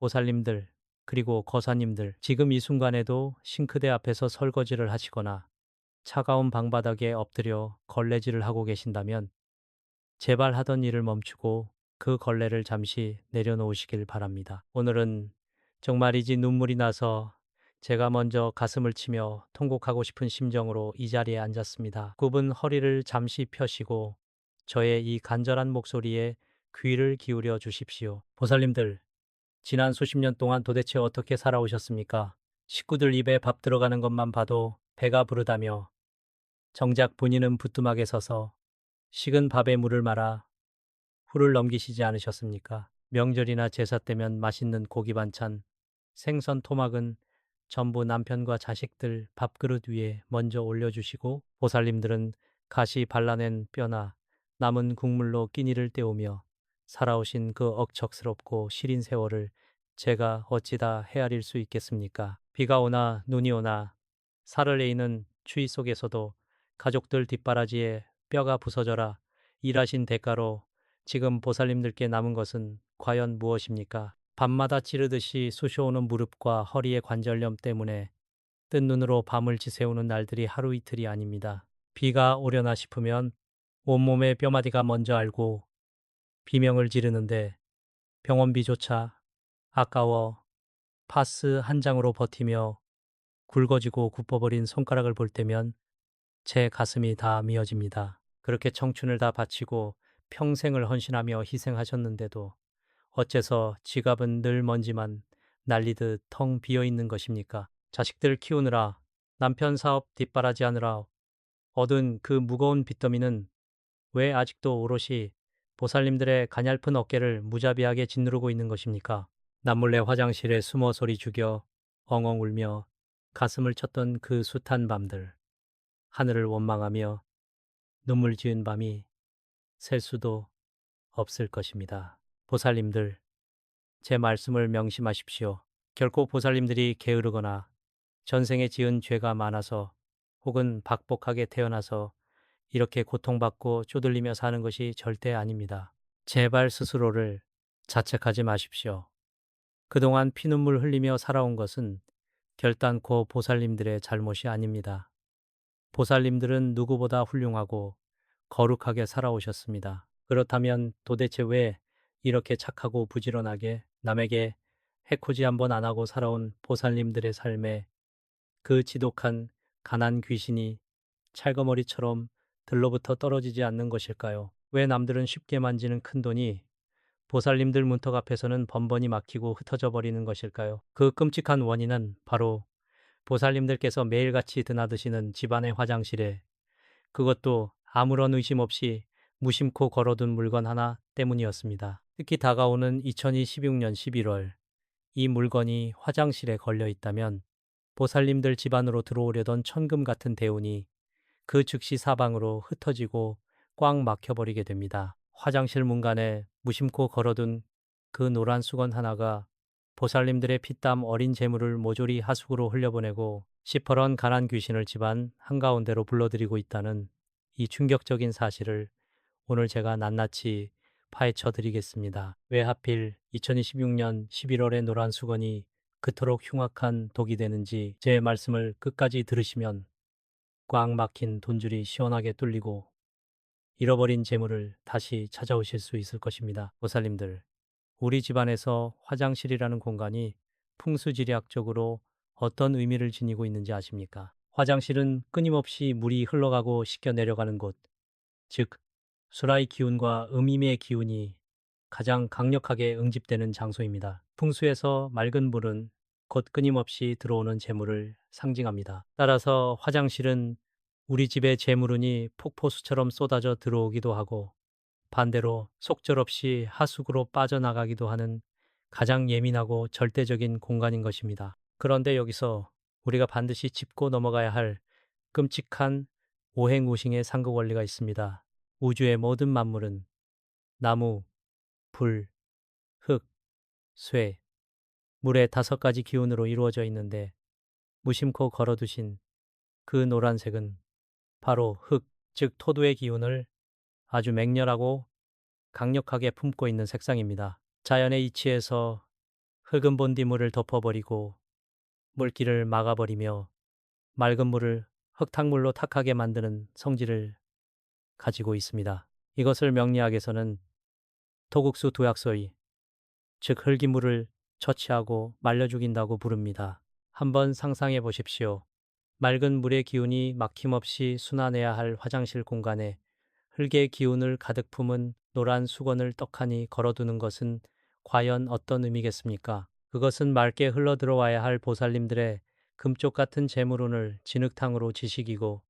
보살님들, 그리고 거사님들, 지금 이 순간에도 싱크대 앞에서 설거지를 하시거나 차가운 방바닥에 엎드려 걸레질을 하고 계신다면 제발 하던 일을 멈추고 그 걸레를 잠시 내려놓으시길 바랍니다. 오늘은 정말이지 눈물이 나서 제가 먼저 가슴을 치며 통곡하고 싶은 심정으로 이 자리에 앉았습니다. 굽은 허리를 잠시 펴시고 저의 이 간절한 목소리에 귀를 기울여 주십시오. 보살님들, 지난 수십 년 동안 도대체 어떻게 살아오셨습니까? 식구들 입에 밥 들어가는 것만 봐도 배가 부르다며 정작 본인은 부뚜막에 서서 식은 밥에 물을 말아 후를 넘기시지 않으셨습니까? 명절이나 제사 때면 맛있는 고기 반찬, 생선 토막은 전부 남편과 자식들 밥그릇 위에 먼저 올려주시고 보살님들은 가시 발라낸 뼈나 남은 국물로 끼니를 때우며 살아오신 그 억척스럽고 시린 세월을 제가 어찌다 헤아릴 수 있겠습니까? 비가 오나 눈이 오나 살을 내이는 추위 속에서도 가족들 뒷바라지에 뼈가 부서져라 일하신 대가로 지금 보살님들께 남은 것은 과연 무엇입니까? 밤마다 찌르듯이 쑤셔오는 무릎과 허리의 관절염 때문에 뜬 눈으로 밤을 지새우는 날들이 하루 이틀이 아닙니다. 비가 오려나 싶으면 온몸의 뼈마디가 먼저 알고 비명을 지르는데 병원비조차 아까워 파스 한 장으로 버티며 굵어지고 굽어버린 손가락을 볼 때면 제 가슴이 다 미어집니다. 그렇게 청춘을 다 바치고 평생을 헌신하며 희생하셨는데도 어째서 지갑은 늘 먼지만 날리듯 텅 비어 있는 것입니까? 자식들 키우느라 남편 사업 뒷바라지하느라 얻은 그 무거운 빚더미는 왜 아직도 오롯이 보살님들의 가냘픈 어깨를 무자비하게 짓누르고 있는 것입니까? 남몰래 화장실에 숨어 소리 죽여 엉엉 울며 가슴을 쳤던 그 숱한 밤들, 하늘을 원망하며 눈물 지은 밤이 셀 수도 없을 것입니다. 보살님들, 제 말씀을 명심하십시오. 결코 보살님들이 게으르거나 전생에 지은 죄가 많아서 혹은 박복하게 태어나서 이렇게 고통받고 쪼들리며 사는 것이 절대 아닙니다. 제발 스스로를 자책하지 마십시오. 그동안 피눈물 흘리며 살아온 것은 결단코 보살님들의 잘못이 아닙니다. 보살님들은 누구보다 훌륭하고 거룩하게 살아오셨습니다. 그렇다면 도대체 왜 이렇게 착하고 부지런하게 남에게 해코지 한번 안 하고 살아온 보살님들의 삶에 그 지독한 가난 귀신이 찰거머리처럼 들로부터 떨어지지 않는 것일까요? 왜 남들은 쉽게 만지는 큰돈이 보살님들 문턱 앞에서는 번번이 막히고 흩어져 버리는 것일까요? 그 끔찍한 원인은 바로 보살님들께서 매일같이 드나드시는 집안의 화장실에 그것도 아무런 의심 없이 무심코 걸어둔 물건 하나 때문이었습니다. 특히 다가오는 2026년 11월 이 물건이 화장실에 걸려 있다면 보살님들 집안으로 들어오려던 천금 같은 대운이 그 즉시 사방으로 흩어지고 꽉 막혀버리게 됩니다. 화장실 문간에 무심코 걸어둔 그 노란 수건 하나가 보살님들의 피땀 어린 재물을 모조리 하수구로 흘려보내고 시퍼런 가난 귀신을 집안 한가운데로 불러들이고 있다는 이 충격적인 사실을 오늘 제가 낱낱이 파헤쳐 드리겠습니다. 왜 하필 2026년 11월의 노란 수건이 그토록 흉악한 독이 되는지 제 말씀을 끝까지 들으시면 꽉 막힌 돈줄이 시원하게 뚫리고 잃어버린 재물을 다시 찾아오실 수 있을 것입니다. 보살님들, 우리 집안에서 화장실이라는 공간이 풍수지리학적으로 어떤 의미를 지니고 있는지 아십니까? 화장실은 끊임없이 물이 흘러가고 씻겨 내려가는 곳, 즉 수라의 기운과 음임의 기운이 가장 강력하게 응집되는 장소입니다. 풍수에서 맑은 물은 곧 끊임없이 들어오는 재물을 상징합니다. 따라서 화장실은 우리 집의 재물운이 폭포수처럼 쏟아져 들어오기도 하고 반대로 속절없이 하수구로 빠져나가기도 하는 가장 예민하고 절대적인 공간인 것입니다. 그런데 여기서 우리가 반드시 짚고 넘어가야 할 끔찍한 오행우싱의 상극 원리가 있습니다. 우주의 모든 만물은 나무, 불, 흙, 쇠, 물의 5가지 기운으로 이루어져 있는데 무심코 걸어두신 그 노란색은 바로 흙, 즉 토두의 기운을 아주 맹렬하고 강력하게 품고 있는 색상입니다. 자연의 이치에서 흙은 본디물을 덮어버리고 물길을 막아버리며 맑은 물을 흙탕물로 탁하게 만드는 성질을 가지고 있습니다. 이것을 명리학에서는 토국수 도약소이, 즉 흙인 물을 처치하고 말려 죽인다고 부릅니다. 한번 상상해 보십시오. 맑은 물의 기운이 막힘없이 순환해야 할 화장실 공간에 흙의 기운을 가득 품은 노란 수건을 떡하니 걸어두는 것은 과연 어떤 의미겠습니까? 그것은 맑게 흘러들어와야 할 보살님들의 금쪽 같은 재물운을 진흙탕으로 지식이고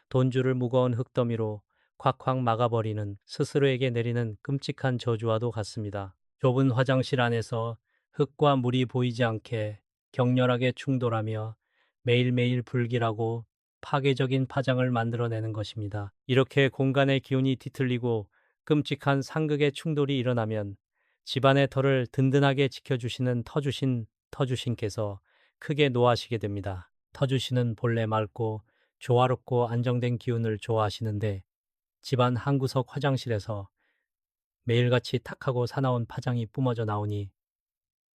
돈줄을 무거운 흙더미로 콱콱 막아버리는 스스로에게 내리는 끔찍한 저주와도 같습니다. 좁은 화장실 안에서 흙과 물이 보이지 않게 격렬하게 충돌하며 매일매일 불길하고 파괴적인 파장을 만들어내는 것입니다. 이렇게 공간의 기운이 뒤틀리고 끔찍한 상극의 충돌이 일어나면 집안의 털을 든든하게 지켜주시는 터주신께서 크게 노하시게 됩니다. 터주신은 본래 맑고 조화롭고 안정된 기운을 좋아하시는데 집안 한 구석 화장실에서 매일같이 탁하고 사나운 파장이 뿜어져 나오니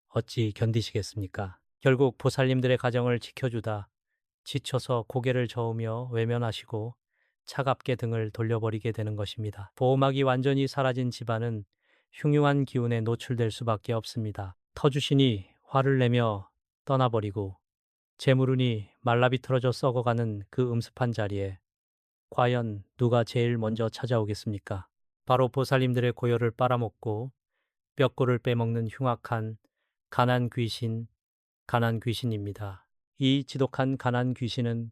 어찌 견디시겠습니까? 결국 보살님들의 가정을 지켜주다 지쳐서 고개를 저으며 외면하시고 차갑게 등을 돌려버리게 되는 것입니다. 보호막이 완전히 사라진 집안은 흉흉한 기운에 노출될 수밖에 없습니다. 터주신이 화를 내며 떠나버리고 재물운이 말라비틀어져 썩어가는 그 음습한 자리에 과연 누가 제일 먼저 찾아오겠습니까? 바로 보살님들의 고열을 빨아먹고 뼈골을 빼먹는 흉악한 가난 귀신입니다. 이 지독한 가난 귀신은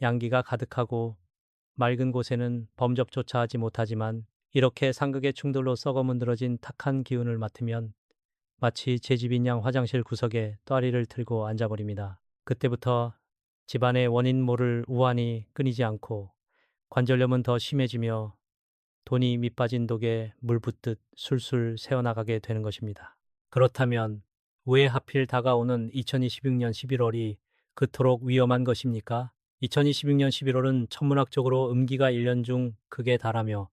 양기가 가득하고 맑은 곳에는 범접조차 하지 못하지만 이렇게 상극의 충돌로 썩어 문드러진 탁한 기운을 맡으면 마치 제 집인 양 화장실 구석에 또아리를 틀고 앉아버립니다. 그때부터 집안의 원인 모를 우환이 끊이지 않고 관절염은 더 심해지며 돈이 밑빠진 독에 물 붓듯 술술 새어나가게 되는 것입니다. 그렇다면 왜 하필 다가오는 2026년 11월이 그토록 위험한 것입니까? 2026년 11월은 천문학적으로 음기가 1년 중 극에 달하며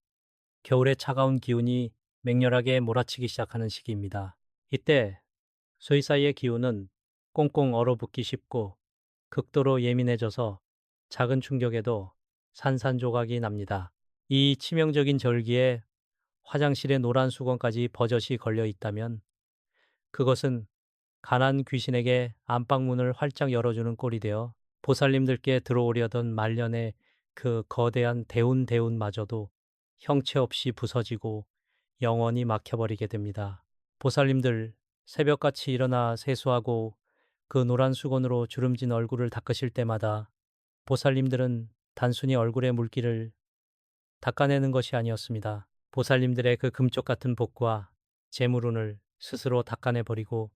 겨울의 차가운 기운이 맹렬하게 몰아치기 시작하는 시기입니다. 이때 소위 사이의 기운은 꽁꽁 얼어붙기 쉽고 극도로 예민해져서 작은 충격에도 산산조각이 납니다. 이 치명적인 절기에 화장실에 노란 수건까지 버젓이 걸려 있다면 그것은 가난 귀신에게 안방문을 활짝 열어주는 꼴이 되어 보살님들께 들어오려던 말년의 그 거대한 대운마저도 형체 없이 부서지고 영원히 막혀버리게 됩니다. 보살님들 새벽같이 일어나 세수하고 그 노란 수건으로 주름진 얼굴을 닦으실 때마다 보살님들은 단순히 얼굴의 물기를 닦아내는 것이 아니었습니다. 보살님들의 그 금쪽 같은 복과 재물운을 스스로 닦아내버리고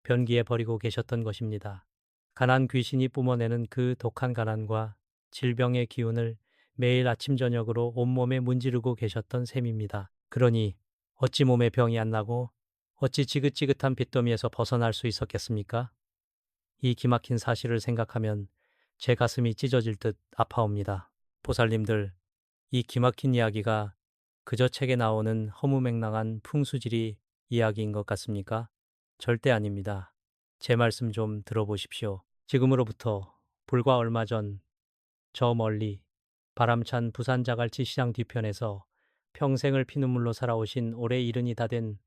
변기에 버리고 계셨던 것입니다. 가난 귀신이 뿜어내는 그 독한 가난과 질병의 기운을 매일 아침 저녁으로 온몸에 문지르고 계셨던 셈입니다. 그러니 어찌 몸에 병이 안 나고 어찌 지긋지긋한 빚더미에서 벗어날 수 있었겠습니까? 이 기막힌 사실을 생각하면 제 가슴이 찢어질 듯 아파옵니다. 보살님들, 이 기막힌 이야기가 그저 책에 나오는 허무맹랑한 풍수지리 이야기인 것 같습니까? 절대 아닙니다. 제 말씀 좀 들어보십시오. 지금으로부터 불과 얼마 전 저 멀리 바람찬 부산 자갈치 시장 뒤편에서 평생을 피눈물로 살아오신 올해 70이 다 된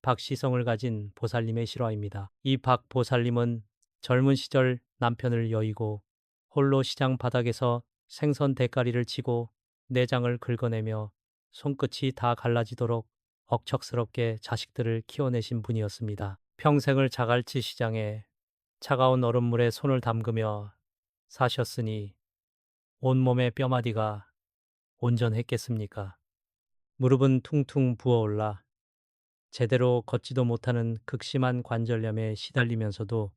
박시성을 가진 보살님의 실화입니다. 이 박 보살님은 젊은 시절 남편을 여의고 홀로 시장 바닥에서 생선 대가리를 치고 내장을 긁어내며 손끝이 다 갈라지도록 억척스럽게 자식들을 키워내신 분이었습니다. 평생을 자갈치 시장에 차가운 얼음물에 손을 담그며 사셨으니 온몸의 뼈마디가 온전했겠습니까? 무릎은 퉁퉁 부어올라 제대로 걷지도 못하는 극심한 관절염에 시달리면서도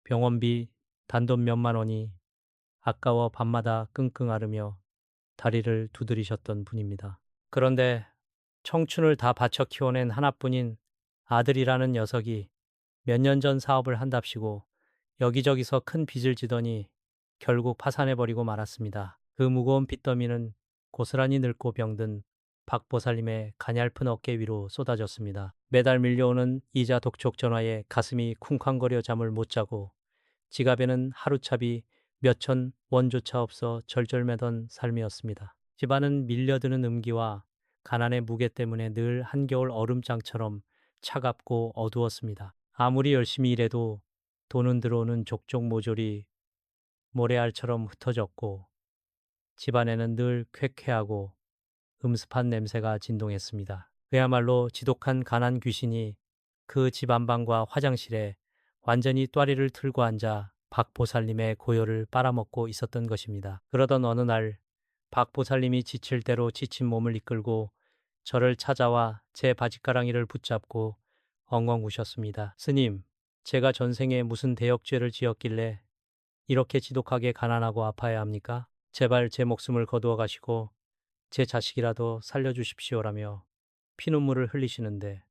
병원비 단돈 몇만 원이 아까워 밤마다 끙끙 앓으며 다리를 두드리셨던 분입니다. 그런데 청춘을 다 바쳐 키워낸 하나뿐인 아들이라는 녀석이 몇 년 전 사업을 한답시고 여기저기서 큰 빚을 지더니 결국 파산해버리고 말았습니다. 그 무거운 빚더미는 고스란히 늙고 병든 박 보살님의 가냘픈 어깨 위로 쏟아졌습니다. 매달 밀려오는 이자 독촉 전화에 가슴이 쿵쾅거려 잠을 못 자고 지갑에는 하루차비 몇천 원조차 없어 절절매던 삶이었습니다. 집안은 밀려드는 음기와 가난의 무게 때문에 늘 한겨울 얼음장처럼 차갑고 어두웠습니다. 아무리 열심히 일해도 돈은 들어오는 족족 모조리 모래알처럼 흩어졌고 집안에는 늘 쾌쾌하고 음습한 냄새가 진동했습니다. 그야말로 지독한 가난 귀신이 그 집 안방과 화장실에 완전히 또아리를 틀고 앉아 박보살님의 고요를 빨아먹고 있었던 것입니다. 그러던 어느 날 박보살님이 지칠 대로 지친 몸을 이끌고 저를 찾아와 제 바짓가랑이를 붙잡고 엉엉 우셨습니다. 스님, 제가 전생에 무슨 대역죄를 지었길래 이렇게 지독하게 가난하고 아파야 합니까? 제발 제 목숨을 거두어 가시고 제 자식이라도 살려주십시오라며 피눈물을 흘리시는데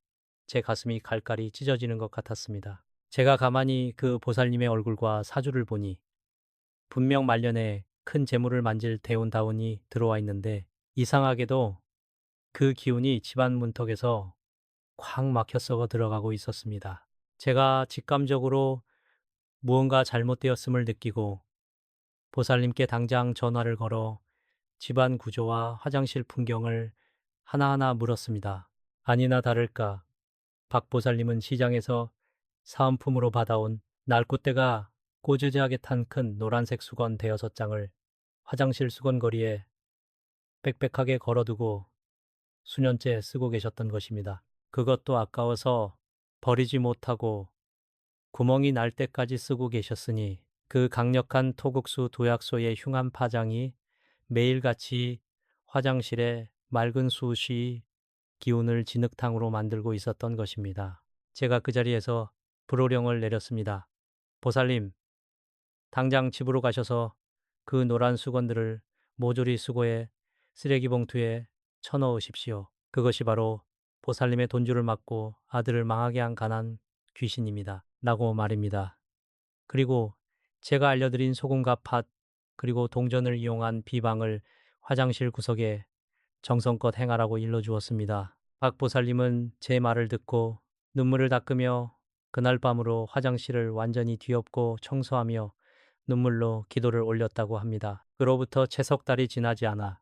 제 가슴이 갈갈이 찢어지는 것 같았습니다. 제가 가만히 그 보살님의 얼굴과 사주를 보니 분명 말년에 큰 재물을 만질 대운다운이 들어와 있는데 이상하게도 그 기운이 집안 문턱에서 콱 막혀 썩어 들어가고 있었습니다. 제가 직감적으로 무언가 잘못되었음을 느끼고 보살님께 당장 전화를 걸어 집안 구조와 화장실 풍경을 하나하나 물었습니다. 아니나 다를까 박 보살님은 시장에서 사은품으로 받아온 날꽃대가 꼬지지하게 탄 큰 노란색 수건 대여섯 장을 화장실 수건거리에 빽빽하게 걸어두고 수년째 쓰고 계셨던 것입니다. 그것도 아까워서 버리지 못하고 구멍이 날 때까지 쓰고 계셨으니 그 강력한 토국수 도약소의 흉한 파장이 매일같이 화장실에 맑은 수시 기운을 진흙탕으로 만들고 있었던 것입니다. 제가 그 자리에서 불호령을 내렸습니다. 보살님, 당장 집으로 가셔서 그 노란 수건들을 모조리 수거해 쓰레기 봉투에 쳐넣으십시오. 그것이 바로 보살님의 돈줄을 막고 아들을 망하게 한 가난 귀신입니다. 라고 말입니다. 그리고 제가 알려드린 소금과 팥, 그리고 동전을 이용한 비방을 화장실 구석에 정성껏 행하라고 일러주었습니다. 박 보살님은 제 말을 듣고 눈물을 닦으며 그날 밤으로 화장실을 완전히 뒤엎고 청소하며 눈물로 기도를 올렸다고 합니다. 그로부터 채석 달이 지나지 않아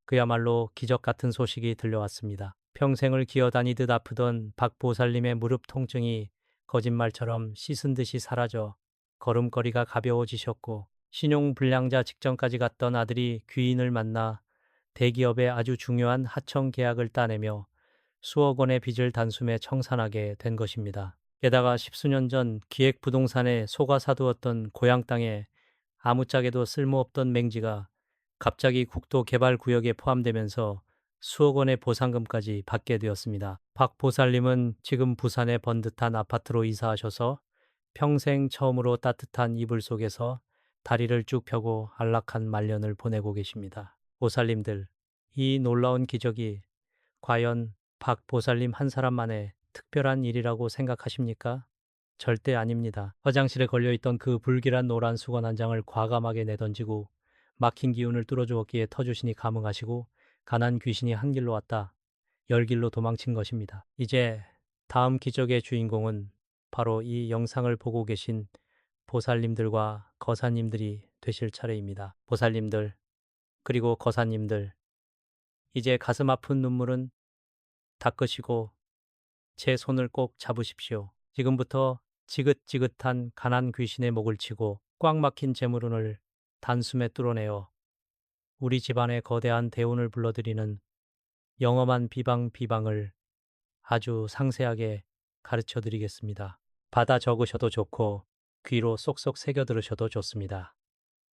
그야말로 기적 같은 소식이 들려왔습니다. 평생을 기어다니듯 아프던 박 보살님의 무릎 통증이 거짓말처럼 씻은 듯이 사라져 걸음걸이가 가벼워지셨고 신용불량자 직전까지 갔던 아들이 귀인을 만나 대기업의 아주 중요한 하청 계약을 따내며 수억 원의 빚을 단숨에 청산하게 된 것입니다. 게다가 십수년 전 기획부동산에 속아 사두었던 고향 땅에 아무짝에도 쓸모없던 맹지가 갑자기 국도개발구역에 포함되면서 수억 원의 보상금까지 받게 되었습니다. 박 보살님은 지금 부산의 번듯한 아파트로 이사하셔서 평생 처음으로 따뜻한 이불 속에서 다리를 쭉 펴고 안락한 말년을 보내고 계십니다. 보살님들, 이 놀라운 기적이 과연 박 보살님 한 사람만의 특별한 일이라고 생각하십니까? 절대 아닙니다. 화장실에 걸려있던 그 불길한 노란 수건 한 장을 과감하게 내던지고 막힌 기운을 뚫어주었기에 터주신이 감흥하시고 가난 귀신이 한 길로 왔다 열 길로 도망친 것입니다. 이제 다음 기적의 주인공은 바로 이 영상을 보고 계신 보살님들과 거사님들이 되실 차례입니다. 보살님들, 그리고 거사님들, 이제 가슴 아픈 눈물은 닦으시고 제 손을 꼭 잡으십시오. 지금부터 지긋지긋한 가난 귀신의 목을 치고 꽉 막힌 재물운을 단숨에 뚫어내어 우리 집안의 거대한 대운을 불러들이는 영험한 비방을 아주 상세하게 가르쳐 드리겠습니다. 받아 적으셔도 좋고 귀로 쏙쏙 새겨 들으셔도 좋습니다.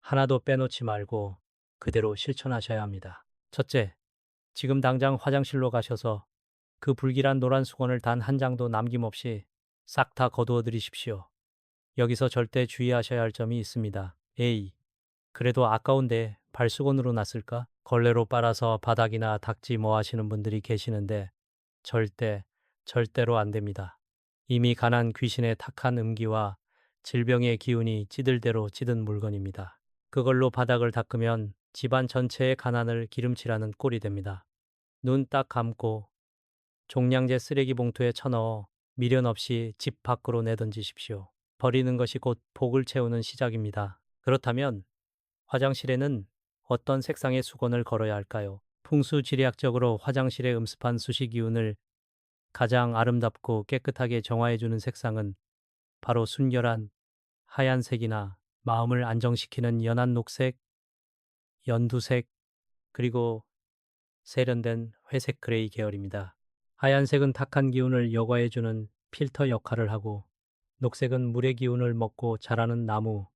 하나도 빼놓지 말고 그대로 실천하셔야 합니다. 첫째, 지금 당장 화장실로 가셔서 그 불길한 노란 수건을 단 한 장도 남김없이 싹 다 거두어 드리십시오. 여기서 절대 주의하셔야 할 점이 있습니다. A. 그래도 아까운데 발수건으로 놨을까? 걸레로 빨아서 바닥이나 닦지 뭐 하시는 분들이 계시는데 절대로 안 됩니다. 이미 가난 귀신의 탁한 음기와 질병의 기운이 찌들 대로 찌든 물건입니다. 그걸로 바닥을 닦으면 집안 전체의 가난을 기름칠하는 꼴이 됩니다. 눈 딱 감고 종량제 쓰레기 봉투에 쳐넣어 미련 없이 집 밖으로 내던지십시오. 버리는 것이 곧 복을 채우는 시작입니다. 그렇다면 화장실에는 어떤 색상의 수건을 걸어야 할까요? 풍수지리학적으로 화장실의 음습한 수시 기운을 가장 아름답고 깨끗하게 정화해주는 색상은 바로 순결한 하얀색이나 마음을 안정시키는 연한 녹색, 연두색, 그리고 세련된 회색 그레이 계열입니다. 하얀색은 탁한 기운을 여과해주는 필터 역할을 하고, 녹색은 물의 기운을 먹고 자라는 나무,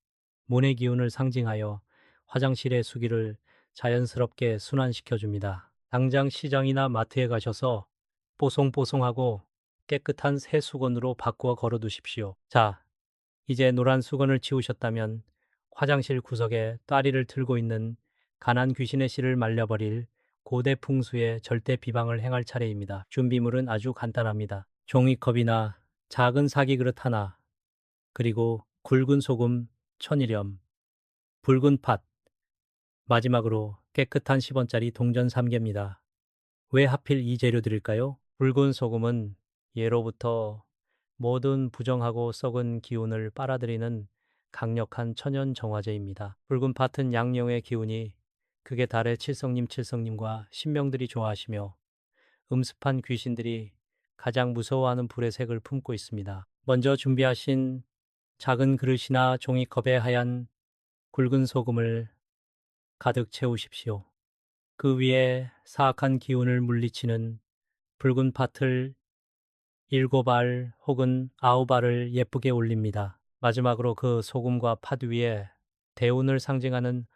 문의 기운을 상징하여 화장실의 수기를 자연스럽게 순환시켜줍니다. 당장 시장이나 마트에 가셔서 뽀송뽀송하고 깨끗한 새 수건으로 바꾸어 걸어두십시오. 자, 이제 노란 수건을 치우셨다면 화장실 구석에 따리를 틀고 있는 가난 귀신의 씨를 말려버릴 고대 풍수의 절대 비방을 행할 차례입니다. 준비물은 아주 간단합니다. 종이컵이나 작은 사기 그릇 하나, 그리고 굵은 소금 1000일염, 붉은 팥, 마지막으로 깨끗한 10원짜리 동전 3개입니다. 왜 하필 이 재료들일까요? 붉은 소금은 예로부터 모든 부정하고 썩은 기운을 빨아들이는 강력한 천연 정화제입니다. 붉은 팥은 양령의 기운이 극에 달해 칠성님과 신명들이 좋아하시며 음습한 귀신들이 가장 무서워하는 불의 색을 품고 있습니다. 먼저 준비하신 작은 그릇이나 종이컵에 하얀 굵은 소금을 가득 채우십시오. 그 위에 사악한 기운을 물리치는 붉은 팥을 7알 혹은 9알을 예쁘게 올립니다. 마지막으로 그 소금과 팥 위에 대운을 상징하는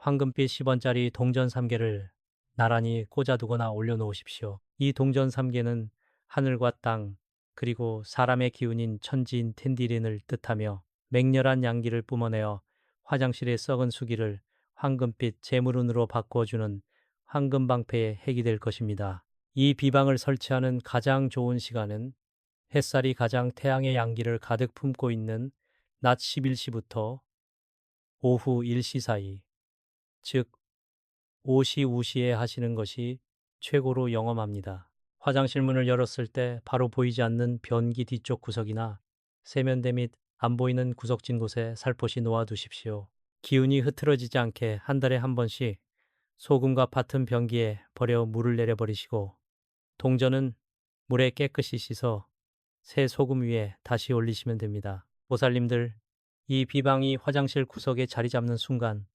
황금빛 10원짜리 동전 3개를 나란히 꽂아두거나 올려놓으십시오. 이 동전 3개는 하늘과 땅, 그리고 사람의 기운인 천지인 텐디린을 뜻하며 맹렬한 양기를 뿜어내어 화장실의 썩은 수기를 황금빛 재물운으로 바꾸어주는 황금방패의 핵이 될 것입니다. 이 비방을 설치하는 가장 좋은 시간은 햇살이 가장 태양의 양기를 가득 품고 있는 낮 11시부터 오후 1시 사이, 즉 오시 우시에 하시는 것이 최고로 영험합니다. 화장실 문을 열었을 때 바로 보이지 않는 변기 뒤쪽 구석이나 세면대 및 안 보이는 구석진 곳에 살포시 놓아두십시오. 기운이 흐트러지지 않게 한 달에 한 번씩 소금과 팥은 변기에 버려 물을 내려버리시고, 동전은 물에 깨끗이 씻어 새 소금 위에 다시 올리시면 됩니다. 보살님들, 이 비방이 화장실 구석에 자리 잡는 순간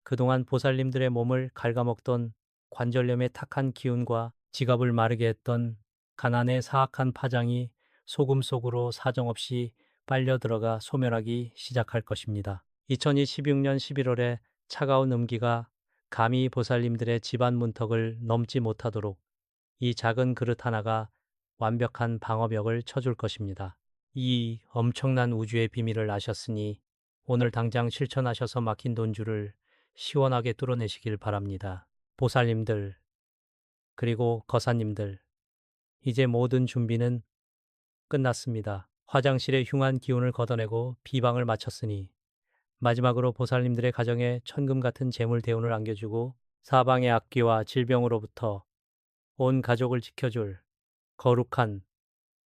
그동안 보살님들의 몸을 갉아먹던 관절염의 탁한 기운과 지갑을 마르게 했던 가난의 사악한 파장이 소금 속으로 사정없이 빨려 들어가 소멸하기 시작할 것입니다. 2026년 11월에 차가운 음기가 감히 보살님들의 집안 문턱을 넘지 못하도록 이 작은 그릇 하나가 완벽한 방어벽을 쳐줄 것입니다. 이 엄청난 우주의 비밀을 아셨으니 오늘 당장 실천하셔서 막힌 돈줄을 시원하게 뚫어내시길 바랍니다. 보살님들, 그리고 거사님들, 이제 모든 준비는 끝났습니다. 화장실의 흉한 기운을 걷어내고 비방을 마쳤으니 마지막으로 보살님들의 가정에 천금 같은 재물 대운을 안겨주고 사방의 악귀와 질병으로부터 온 가족을 지켜줄 거룩한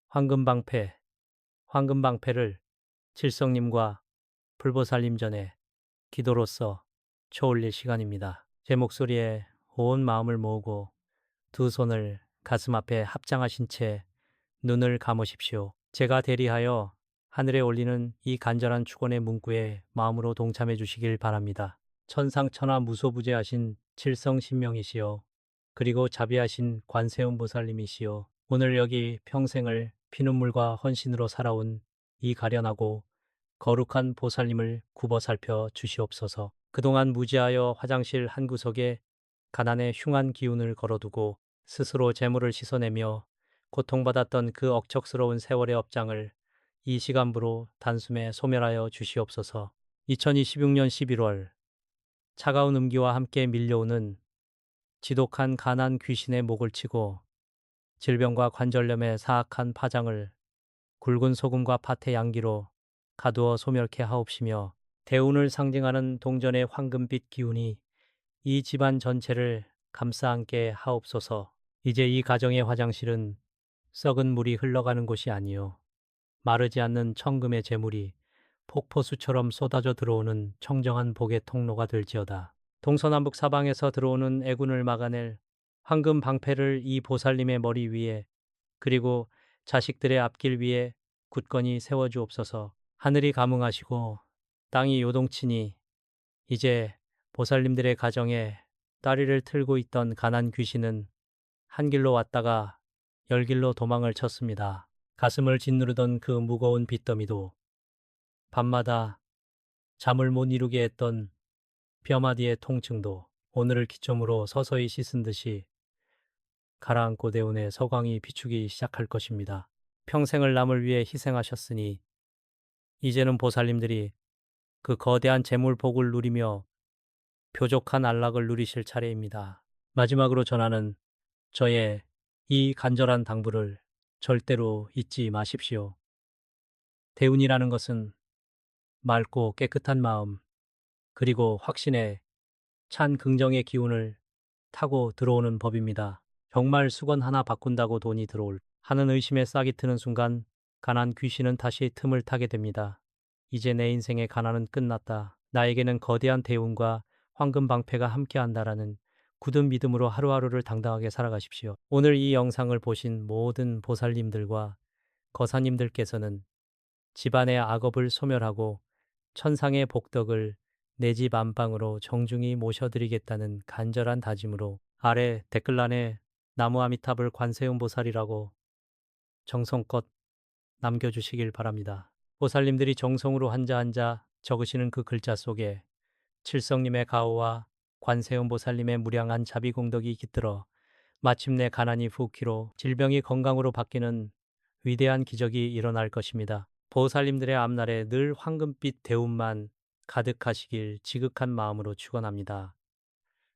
황금방패를 칠성님과 불보살님 전에 기도로서 쳐올릴 시간입니다. 제 목소리에 온 마음을 모으고 두 손을 가슴 앞에 합장하신 채 눈을 감으십시오. 제가 대리하여 하늘에 올리는 이 간절한 축원의 문구에 마음으로 동참해 주시길 바랍니다. 천상천하 무소부재하신 칠성신명이시여, 그리고 자비하신 관세음 보살님이시여, 오늘 여기 평생을 피눈물과 헌신으로 살아온 이 가련하고 거룩한 보살님을 굽어 살펴 주시옵소서. 그동안 무지하여 화장실 한 구석에 가난의 흉한 기운을 걸어두고 스스로 재물을 씻어내며 고통받았던 그 억척스러운 세월의 업장을 이 시간부로 단숨에 소멸하여 주시옵소서. 2026년 11월 차가운 음기와 함께 밀려오는 지독한 가난 귀신의 목을 치고 질병과 관절염의 사악한 파장을 굵은 소금과 팥의 양기로 가두어 소멸케 하옵시며, 대운을 상징하는 동전의 황금빛 기운이 이 집안 전체를 감싸 안게 하옵소서. 이제 이 가정의 화장실은 썩은 물이 흘러가는 곳이 아니요. 마르지 않는 청금의 재물이 폭포수처럼 쏟아져 들어오는 청정한 복의 통로가 될지어다. 동서남북 사방에서 들어오는 애군을 막아낼 황금 방패를 이 보살님의 머리 위에 그리고 자식들의 앞길 위에 굳건히 세워주옵소서. 하늘이 감응하시고 땅이 요동치니 이제 보살님들의 가정에 다리를 틀고 있던 가난 귀신은 한 길로 왔다가 열 길로 도망을 쳤습니다. 가슴을 짓누르던 그 무거운 빚더미도 밤마다 잠을 못 이루게 했던 뼈마디의 통증도 오늘을 기점으로 서서히 씻은 듯이 가라앉고 대운의 서광이 비추기 시작할 것입니다. 평생을 남을 위해 희생하셨으니 이제는 보살님들이 그 거대한 재물복을 누리며 표족한 안락을 누리실 차례입니다. 마지막으로 전하는 저의 이 간절한 당부를 절대로 잊지 마십시오. 대운이라는 것은 맑고 깨끗한 마음, 그리고 확신에 찬 긍정의 기운을 타고 들어오는 법입니다. 정말 수건 하나 바꾼다고 돈이 들어올 하는 의심에 싹이 트는 순간 가난 귀신은 다시 틈을 타게 됩니다. 이제 내 인생의 가난은 끝났다. 나에게는 거대한 대운과 황금 방패가 함께한다라는 굳은 믿음으로 하루하루를 당당하게 살아가십시오. 오늘 이 영상을 보신 모든 보살님들과 거사님들께서는 집안의 악업을 소멸하고 천상의 복덕을 내 집 안방으로 정중히 모셔드리겠다는 간절한 다짐으로 아래 댓글란에 나무 아미탑을 관세음 보살이라고 정성껏 남겨주시길 바랍니다. 보살님들이 정성으로 한자 한자 적으시는 그 글자 속에 칠성님의 가호와 관세음 보살님의 무량한 자비공덕이 깃들어 마침내 가난이 부귀로 질병이 건강으로 바뀌는 위대한 기적이 일어날 것입니다. 보살님들의 앞날에 늘 황금빛 대운만 가득하시길 지극한 마음으로 축원합니다.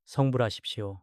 성불하십시오.